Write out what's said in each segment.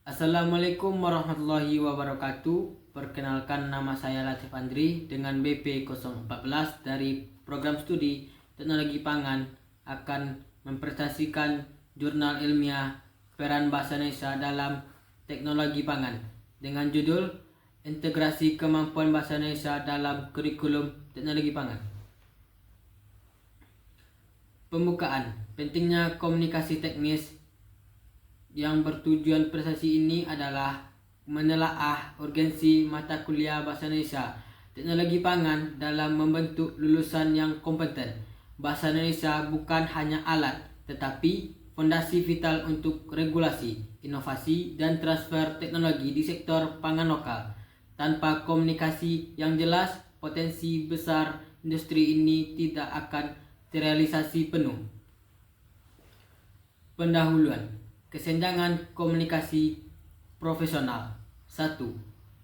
Assalamualaikum warahmatullahi wabarakatuh. Perkenalkan, nama saya Latif Andri dengan BP 014 dari program studi Teknologi Pangan akan mempresentasikan jurnal ilmiah peran bahasa Indonesia dalam teknologi pangan dengan judul Integrasi Kemampuan Bahasa Indonesia dalam Kurikulum Teknologi Pangan. Pembukaan, pentingnya komunikasi teknis. Yang bertujuan presentasi ini adalah menelaah urgensi mata kuliah Bahasa Indonesia Teknologi Pangan dalam membentuk lulusan yang kompeten. Bahasa Indonesia bukan hanya alat, tetapi fondasi vital untuk regulasi, inovasi, dan transfer teknologi di sektor pangan lokal. Tanpa komunikasi yang jelas, potensi besar industri ini tidak akan terrealisasi penuh. Pendahuluan, kesenjangan komunikasi profesional. 1.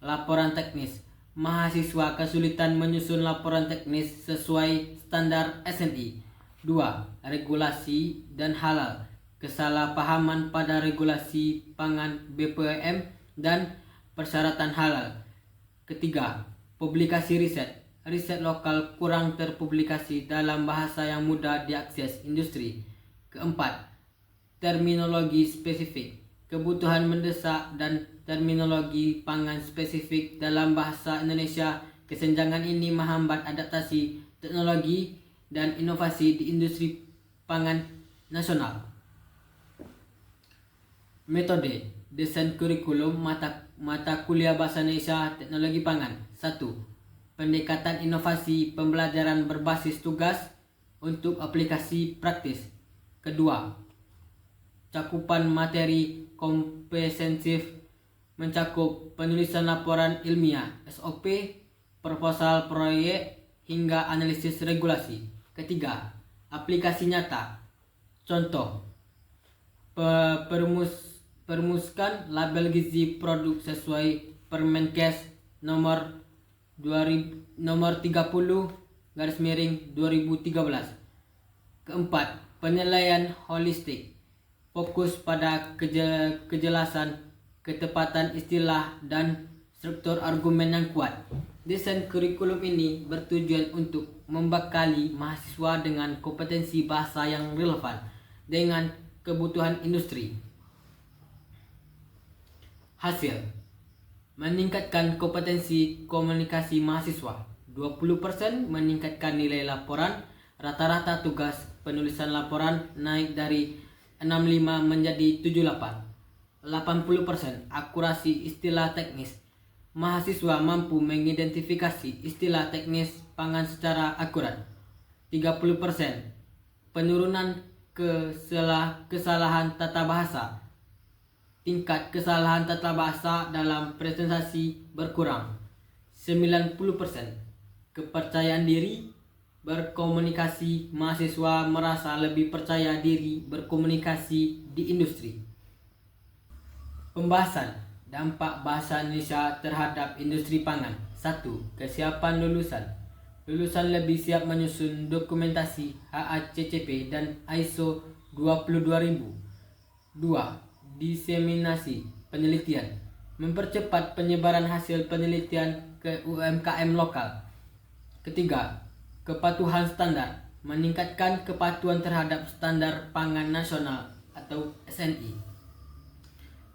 Laporan teknis. Mahasiswa kesulitan menyusun laporan teknis sesuai standar SNI. 2. Regulasi dan halal. Kesalahpahaman pada regulasi pangan BPOM dan persyaratan halal. Ketiga, publikasi riset. Riset lokal kurang terpublikasi dalam bahasa yang mudah diakses industri. Keempat, terminologi spesifik, kebutuhan mendesak dan terminologi pangan spesifik dalam bahasa Indonesia. Kesenjangan ini menghambat adaptasi teknologi dan inovasi di industri pangan nasional. Metode desain kurikulum mata kuliah Bahasa Indonesia Teknologi Pangan. 1. Pendekatan inovasi pembelajaran berbasis tugas untuk aplikasi praktis. Kedua, cakupan materi komprehensif mencakup penulisan laporan ilmiah, SOP, proposal proyek, hingga analisis regulasi. Ketiga, aplikasi nyata. Contoh, permuskan label gizi produk sesuai Permenkes nomor 30/2013. Keempat, penilaian holistik. Fokus pada kejelasan, ketepatan istilah, dan struktur argumen yang kuat. Desain kurikulum ini bertujuan untuk membekali mahasiswa dengan kompetensi bahasa yang relevan dengan kebutuhan industri. Hasil, meningkatkan kompetensi komunikasi mahasiswa. 20% meningkatkan nilai laporan. Rata-rata tugas penulisan laporan naik dari 65 menjadi 78. 80% akurasi istilah teknis. Mahasiswa mampu mengidentifikasi istilah teknis pangan secara akurat. 30% penurunan kesalahan tata bahasa. Tingkat kesalahan tata bahasa dalam presentasi berkurang. 90% kepercayaan diri berkomunikasi. Mahasiswa merasa lebih percaya diri berkomunikasi di industri. Pembahasan dampak bahasa Indonesia terhadap industri pangan. 1. Kesiapan lulusan. Lulusan lebih siap menyusun dokumentasi HACCP dan ISO 22000. 2. Diseminasi penelitian. Mempercepat penyebaran hasil penelitian ke UMKM lokal. Ketiga, kepatuhan standar. Meningkatkan kepatuhan terhadap standar pangan nasional atau SNI.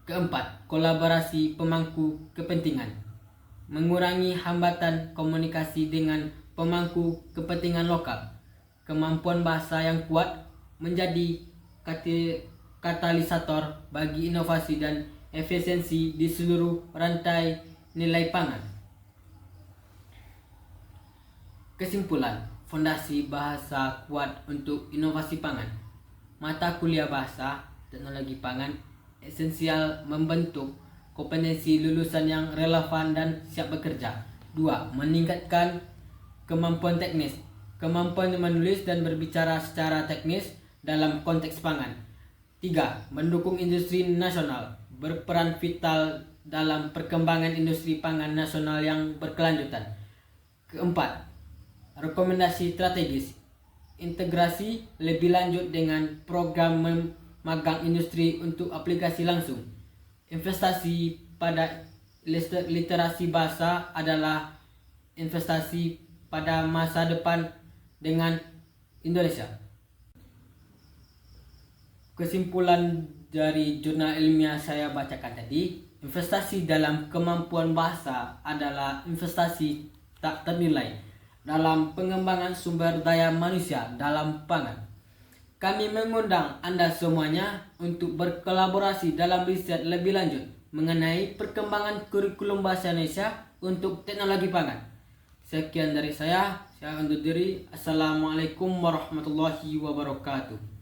Keempat, kolaborasi pemangku kepentingan. Mengurangi hambatan komunikasi dengan pemangku kepentingan lokal. Kemampuan bahasa yang kuat menjadi katalisator bagi inovasi dan efisiensi di seluruh rantai nilai pangan. Kesimpulan, fondasi bahasa kuat untuk inovasi pangan. Mata kuliah bahasa teknologi pangan esensial membentuk kompetensi lulusan yang relevan dan siap bekerja. 2. Meningkatkan kemampuan teknis. Kemampuan menulis dan berbicara secara teknis dalam konteks pangan. 3. Mendukung industri nasional. Berperan vital dalam perkembangan industri pangan nasional yang berkelanjutan. Keempat, rekomendasi strategis. Integrasi lebih lanjut dengan program magang industri untuk aplikasi langsung. investasi pada literasi bahasa adalah investasi pada masa depan dengan Indonesia. Kesimpulan dari jurnal ilmiah saya bacakan tadi, investasi dalam kemampuan bahasa adalah investasi tak ternilai dalam pengembangan sumber daya manusia dalam pangan. Kami mengundang Anda semuanya untuk berkolaborasi dalam riset lebih lanjut mengenai perkembangan kurikulum bahasa Indonesia untuk teknologi pangan. Sekian dari saya undur diri. Assalamualaikum warahmatullahi wabarakatuh.